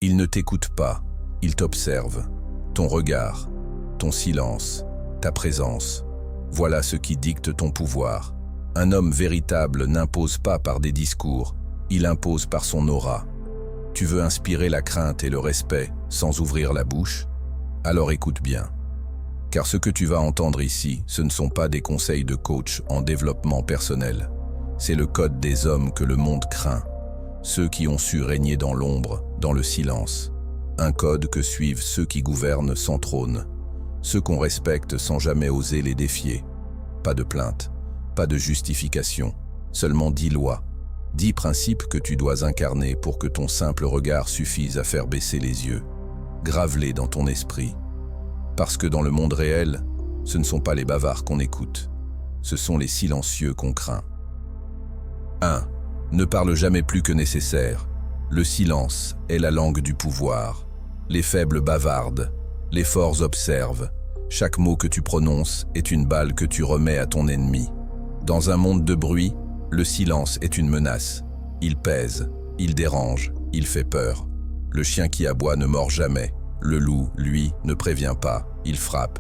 Il ne t'écoute pas, il t'observe. Ton regard, ton silence, ta présence, voilà ce qui dicte ton pouvoir. Un homme véritable n'impose pas par des discours, il impose par son aura. Tu veux inspirer la crainte et le respect sans ouvrir la bouche? Alors écoute bien. Car ce que tu vas entendre ici, ce ne sont pas des conseils de coach en développement personnel. C'est le code des hommes que le monde craint. Ceux qui ont su régner dans l'ombre, dans le silence. Un code que suivent ceux qui gouvernent sans trône. Ceux qu'on respecte sans jamais oser les défier. Pas de plainte, pas de justification, seulement 10 lois, 10 principes que tu dois incarner pour que ton simple regard suffise à faire baisser les yeux. Grave-les dans ton esprit. Parce que dans le monde réel, ce ne sont pas les bavards qu'on écoute, ce sont les silencieux qu'on craint. 1. Ne parle jamais plus que nécessaire. Le silence est la langue du pouvoir. Les faibles bavardent, les forts observent. Chaque mot que tu prononces est une balle que tu remets à ton ennemi. Dans un monde de bruit, le silence est une menace. Il pèse, il dérange, il fait peur. Le chien qui aboie ne mord jamais. Le loup, lui, ne prévient pas, il frappe.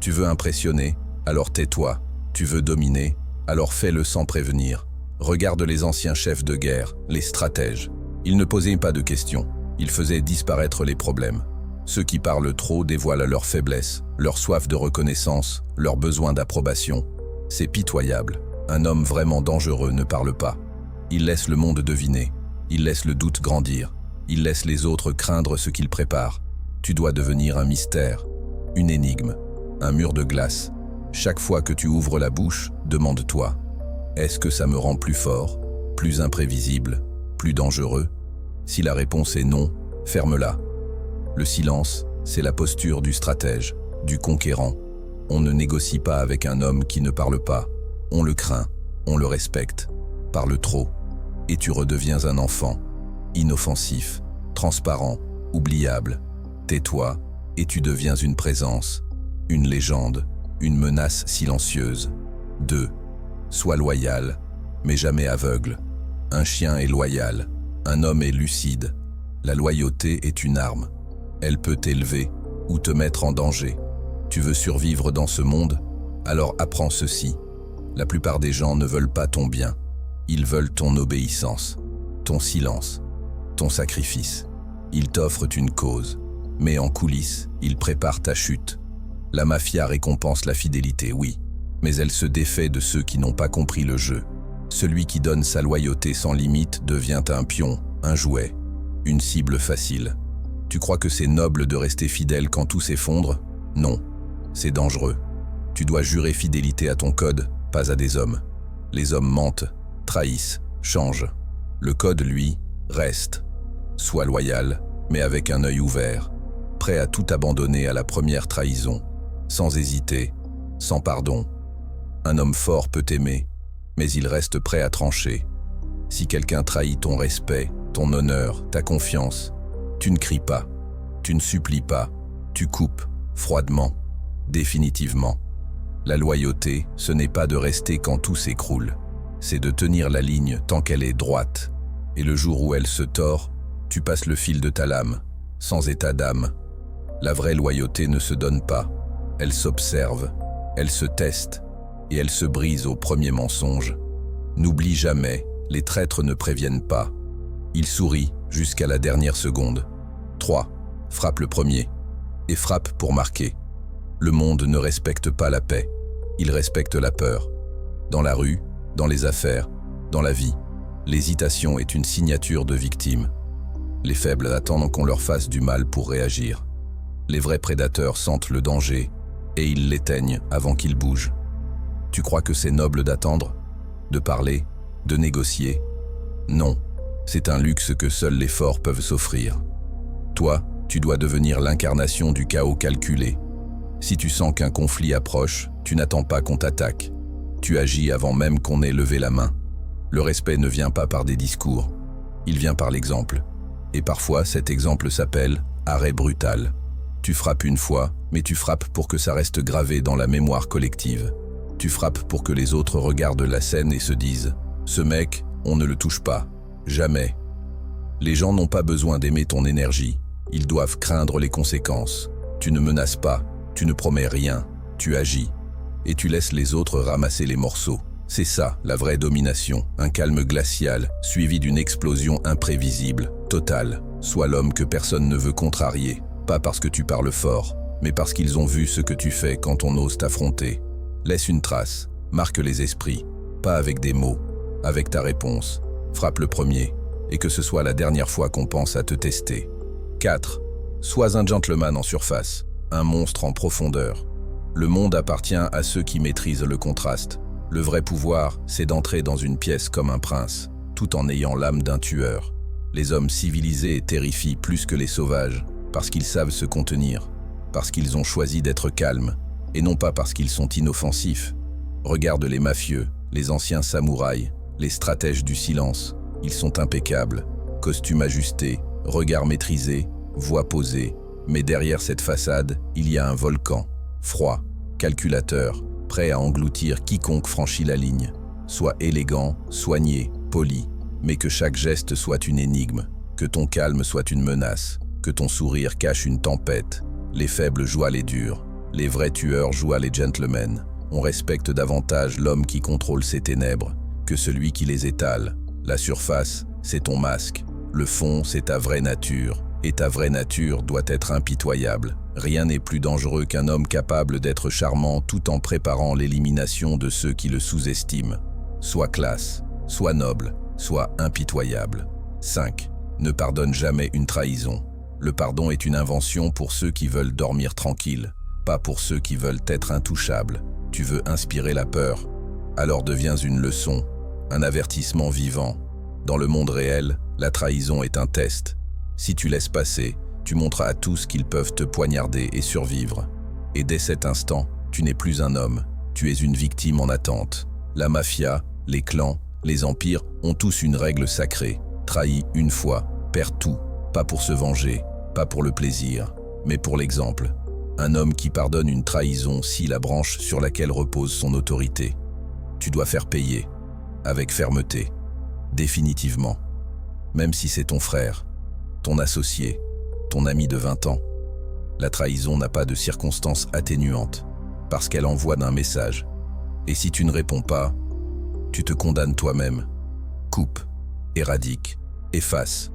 Tu veux impressionner, alors tais-toi. Tu veux dominer, alors fais-le sans prévenir. Regarde les anciens chefs de guerre, les stratèges. Ils ne posaient pas de questions, ils faisaient disparaître les problèmes. Ceux qui parlent trop dévoilent leur faiblesse, leur soif de reconnaissance, leur besoin d'approbation. C'est pitoyable. Un homme vraiment dangereux ne parle pas. Il laisse le monde deviner, il laisse le doute grandir, il laisse les autres craindre ce qu'il prépare. Tu dois devenir un mystère, une énigme, un mur de glace. Chaque fois que tu ouvres la bouche, demande-toi, est-ce que ça me rend plus fort, plus imprévisible, plus dangereux? Si la réponse est non, ferme-la. Le silence, c'est la posture du stratège, du conquérant. On ne négocie pas avec un homme qui ne parle pas. On le craint, on le respecte. Parle trop, et tu redeviens un enfant, inoffensif, transparent, oubliable. Tais-toi, et tu deviens une présence, une légende, une menace silencieuse. 2. Sois loyal, mais jamais aveugle. Un chien est loyal, un homme est lucide. La loyauté est une arme. Elle peut t'élever ou te mettre en danger. Tu veux survivre dans ce monde? Alors apprends ceci. La plupart des gens ne veulent pas ton bien. Ils veulent ton obéissance, ton silence, ton sacrifice. Ils t'offrent une cause, mais en coulisses, ils préparent ta chute. La mafia récompense la fidélité, oui, mais elle se défait de ceux qui n'ont pas compris le jeu. Celui qui donne sa loyauté sans limite devient un pion, un jouet, une cible facile. Tu crois que c'est noble de rester fidèle quand tout s'effondre? Non, c'est dangereux. Tu dois jurer fidélité à ton code, pas à des hommes. Les hommes mentent, trahissent, changent. Le code, lui, reste. Sois loyal, mais avec un œil ouvert, prêt à tout abandonner à la première trahison, sans hésiter, sans pardon. Un homme fort peut t'aimer, mais il reste prêt à trancher. Si quelqu'un trahit ton respect, ton honneur, ta confiance, tu ne cries pas, tu ne supplies pas, tu coupes, froidement, définitivement. La loyauté, ce n'est pas de rester quand tout s'écroule, c'est de tenir la ligne tant qu'elle est droite. Et le jour où elle se tord, tu passes le fil de ta lame, sans état d'âme. La vraie loyauté ne se donne pas, elle s'observe, elle se teste, et elle se brise au premier mensonge. N'oublie jamais, les traîtres ne préviennent pas. Ils sourient jusqu'à la dernière seconde. 3. Frappe le premier, et frappe pour marquer. Le monde ne respecte pas la paix, il respecte la peur. Dans la rue, dans les affaires, dans la vie, l'hésitation est une signature de victime. Les faibles attendent qu'on leur fasse du mal pour réagir. Les vrais prédateurs sentent le danger et ils l'éteignent avant qu'il bouge. Tu crois que c'est noble d'attendre, de parler, de négocier? Non, c'est un luxe que seuls les forts peuvent s'offrir. Toi, tu dois devenir l'incarnation du chaos calculé. Si tu sens qu'un conflit approche, tu n'attends pas qu'on t'attaque. Tu agis avant même qu'on ait levé la main. Le respect ne vient pas par des discours, il vient par l'exemple. Et parfois, cet exemple s'appelle arrêt brutal. Tu frappes une fois, mais tu frappes pour que ça reste gravé dans la mémoire collective. Tu frappes pour que les autres regardent la scène et se disent « Ce mec, on ne le touche pas, jamais ». Les gens n'ont pas besoin d'aimer ton énergie, ils doivent craindre les conséquences. Tu ne menaces pas, tu ne promets rien, tu agis. Et tu laisses les autres ramasser les morceaux. C'est ça, la vraie domination, un calme glacial, suivi d'une explosion imprévisible, totale. Sois l'homme que personne ne veut contrarier, pas parce que tu parles fort, mais parce qu'ils ont vu ce que tu fais quand on ose t'affronter. Laisse une trace, marque les esprits, pas avec des mots, avec ta réponse. Frappe le premier, et que ce soit la dernière fois qu'on pense à te tester. 4. Sois un gentleman en surface, un monstre en profondeur. Le monde appartient à ceux qui maîtrisent le contraste. Le vrai pouvoir, c'est d'entrer dans une pièce comme un prince, tout en ayant l'âme d'un tueur. Les hommes civilisés terrifient plus que les sauvages, parce qu'ils savent se contenir, parce qu'ils ont choisi d'être calmes, et non pas parce qu'ils sont inoffensifs. Regarde les mafieux, les anciens samouraïs, les stratèges du silence. Ils sont impeccables, costumes ajustés, regard maîtrisé, voix posée. Mais derrière cette façade, il y a un volcan, froid, calculateur, prêt à engloutir quiconque franchit la ligne. Sois élégant, soigné, poli, mais que chaque geste soit une énigme, que ton calme soit une menace, que ton sourire cache une tempête. Les faibles jouent à les durs, les vrais tueurs jouent à les gentlemen. On respecte davantage l'homme qui contrôle ses ténèbres que celui qui les étale. La surface, c'est ton masque. Le fond, c'est ta vraie nature. Et ta vraie nature doit être impitoyable. Rien n'est plus dangereux qu'un homme capable d'être charmant tout en préparant l'élimination de ceux qui le sous-estiment. Sois classe, sois noble, sois impitoyable. 5. Ne pardonne jamais une trahison. Le pardon est une invention pour ceux qui veulent dormir tranquilles, pas pour ceux qui veulent être intouchables. Tu veux inspirer la peur, alors deviens une leçon, un avertissement vivant. Dans le monde réel, la trahison est un test. Si tu laisses passer, tu montres à tous qu'ils peuvent te poignarder et survivre. Et dès cet instant, tu n'es plus un homme, tu es une victime en attente. La mafia, les clans, les empires ont tous une règle sacrée. Trahi une fois, perd tout, pas pour se venger, pas pour le plaisir, mais pour l'exemple. Un homme qui pardonne une trahison scie la branche sur laquelle repose son autorité. Tu dois faire payer, avec fermeté, définitivement. Même si c'est ton frère, ton associé, ton ami de 20 ans. La trahison n'a pas de circonstances atténuantes, parce qu'elle envoie un message. Et si tu ne réponds pas, tu te condamnes toi-même. Coupe, éradique, efface.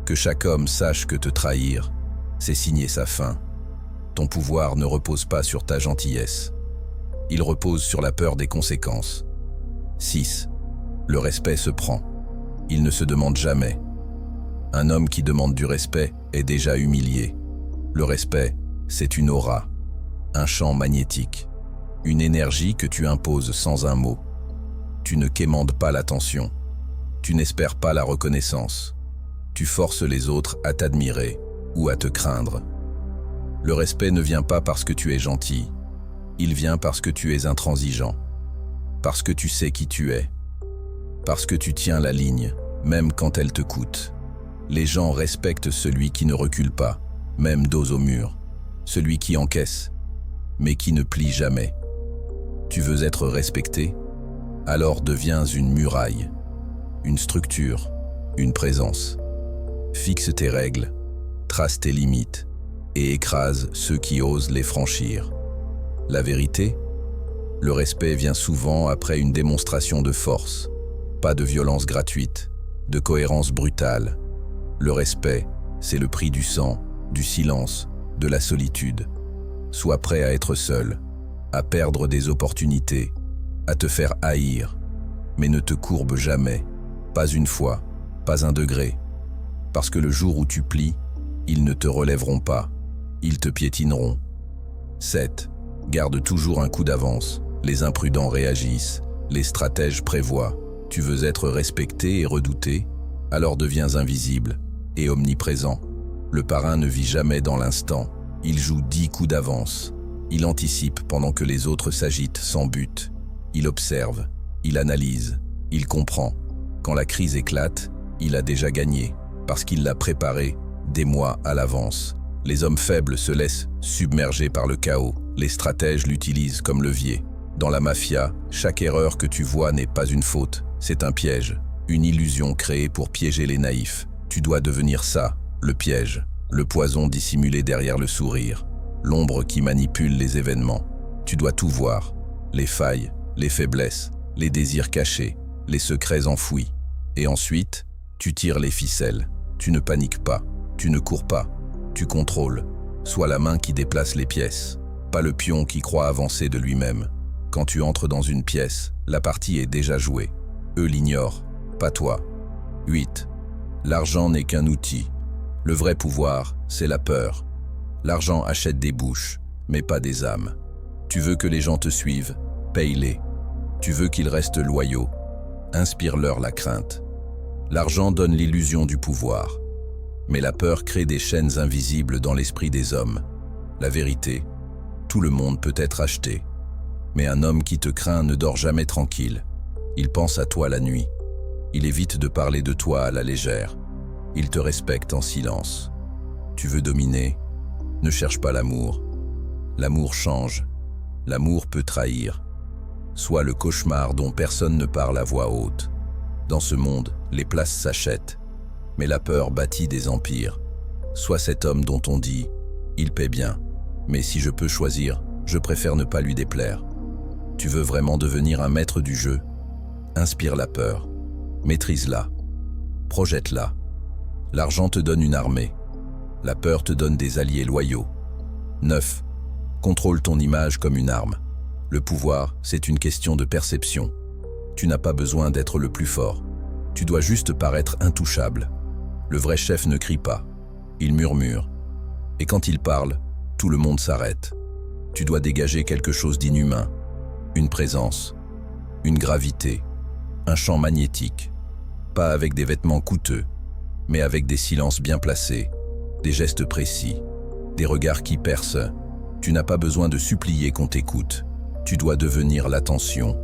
Que chaque homme sache que te trahir, c'est signer sa fin. Ton pouvoir ne repose pas sur ta gentillesse. Il repose sur la peur des conséquences. 6. Le respect se prend. Il ne se demande jamais. Un homme qui demande du respect est déjà humilié. Le respect, c'est une aura, un champ magnétique, une énergie que tu imposes sans un mot. Tu ne quémandes pas l'attention. Tu n'espères pas la reconnaissance. Tu forces les autres à t'admirer ou à te craindre. Le respect ne vient pas parce que tu es gentil. Il vient parce que tu es intransigeant. Parce que tu sais qui tu es. Parce que tu tiens la ligne, même quand elle te coûte. Les gens respectent celui qui ne recule pas, même dos au mur. Celui qui encaisse, mais qui ne plie jamais. Tu veux être respecté? Alors deviens une muraille, une structure, une présence. Fixe tes règles, trace tes limites et écrase ceux qui osent les franchir. La vérité? Le respect vient souvent après une démonstration de force, pas de violence gratuite, de cohérence brutale. Le respect, c'est le prix du sang, du silence, de la solitude. Sois prêt à être seul, à perdre des opportunités, à te faire haïr, mais ne te courbe jamais, pas une fois, pas un degré, parce que le jour où tu plies, ils ne te relèveront pas, ils te piétineront. 7. Garde toujours un coup d'avance, les imprudents réagissent, les stratèges prévoient. Tu veux être respecté et redouté, alors deviens invisible et omniprésent. Le parrain ne vit jamais dans l'instant, il joue 10 coups d'avance. Il anticipe pendant que les autres s'agitent sans but. Il observe, il analyse, il comprend. Quand la crise éclate, il a déjà gagné, parce qu'il l'a préparé des mois à l'avance. Les hommes faibles se laissent submerger par le chaos. Les stratèges l'utilisent comme levier. Dans la mafia, chaque erreur que tu vois n'est pas une faute, c'est un piège, une illusion créée pour piéger les naïfs. Tu dois devenir ça, le piège, le poison dissimulé derrière le sourire, l'ombre qui manipule les événements. Tu dois tout voir, les failles, les faiblesses, les désirs cachés, les secrets enfouis. Et ensuite, tu tires les ficelles. Tu ne paniques pas, tu ne cours pas, tu contrôles. Sois la main qui déplace les pièces, pas le pion qui croit avancer de lui-même. Quand tu entres dans une pièce, la partie est déjà jouée. Eux l'ignorent, pas toi. 8. L'argent n'est qu'un outil. Le vrai pouvoir, c'est la peur. L'argent achète des bouches, mais pas des âmes. Tu veux que les gens te suivent, paye-les. Tu veux qu'ils restent loyaux, inspire-leur la crainte. L'argent donne l'illusion du pouvoir. Mais la peur crée des chaînes invisibles dans l'esprit des hommes. La vérité, tout le monde peut être acheté. Mais un homme qui te craint ne dort jamais tranquille. Il pense à toi la nuit. Il évite de parler de toi à la légère. Il te respecte en silence. Tu veux dominer? Ne cherche pas l'amour. L'amour change. L'amour peut trahir. Sois le cauchemar dont personne ne parle à voix haute. Dans ce monde, les places s'achètent. Mais la peur bâtit des empires. Sois cet homme dont on dit « il paie bien ». Mais si je peux choisir, je préfère ne pas lui déplaire. Tu veux vraiment devenir un maître du jeu? Inspire la peur. Maîtrise-la. Projette-la. L'argent te donne une armée. La peur te donne des alliés loyaux. 9. Contrôle ton image comme une arme. Le pouvoir, c'est une question de perception. Tu n'as pas besoin d'être le plus fort. Tu dois juste paraître intouchable. Le vrai chef ne crie pas. Il murmure. Et quand il parle, tout le monde s'arrête. Tu dois dégager quelque chose d'inhumain. Une présence. Une gravité. Un champ magnétique. Pas avec des vêtements coûteux, mais avec des silences bien placés, des gestes précis, des regards qui percent. Tu n'as pas besoin de supplier qu'on t'écoute. Tu dois devenir l'attention.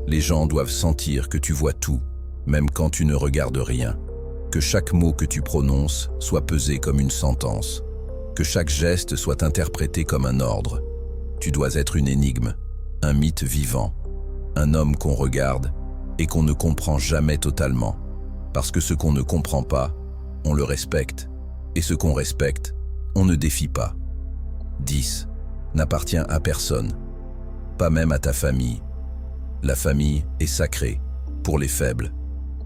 Les gens doivent sentir que tu vois tout, même quand tu ne regardes rien. Que chaque mot que tu prononces soit pesé comme une sentence. Que chaque geste soit interprété comme un ordre. Tu dois être une énigme, un mythe vivant, un homme qu'on regarde et qu'on ne comprend jamais totalement. Parce que ce qu'on ne comprend pas, on le respecte. Et ce qu'on respecte, on ne défie pas. 10. N'appartient à personne. Pas même à ta famille. La famille est sacrée, pour les faibles.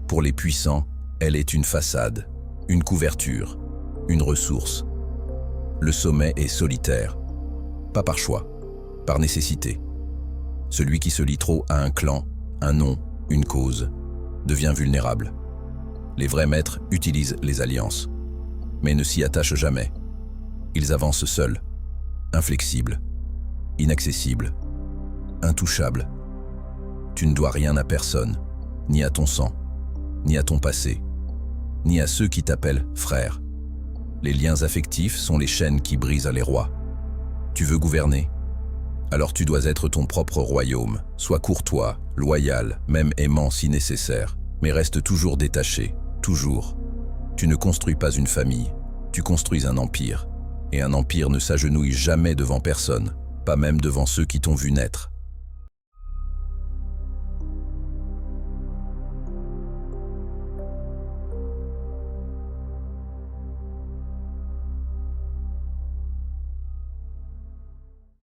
Pour les puissants, elle est une façade, une couverture, une ressource. Le sommet est solitaire. Pas par choix, par nécessité. Celui qui se lie trop à un clan, un nom, une cause, devient vulnérable. Les vrais maîtres utilisent les alliances, mais ne s'y attachent jamais. Ils avancent seuls, inflexibles, inaccessibles, intouchables. Tu ne dois rien à personne, ni à ton sang, ni à ton passé, ni à ceux qui t'appellent frère. Les liens affectifs sont les chaînes qui brisent les rois. Tu veux gouverner? Alors tu dois être ton propre royaume. Sois courtois, loyal, même aimant si nécessaire, mais reste toujours détaché. Toujours. Tu ne construis pas une famille, tu construis un empire. Et un empire ne s'agenouille jamais devant personne, pas même devant ceux qui t'ont vu naître.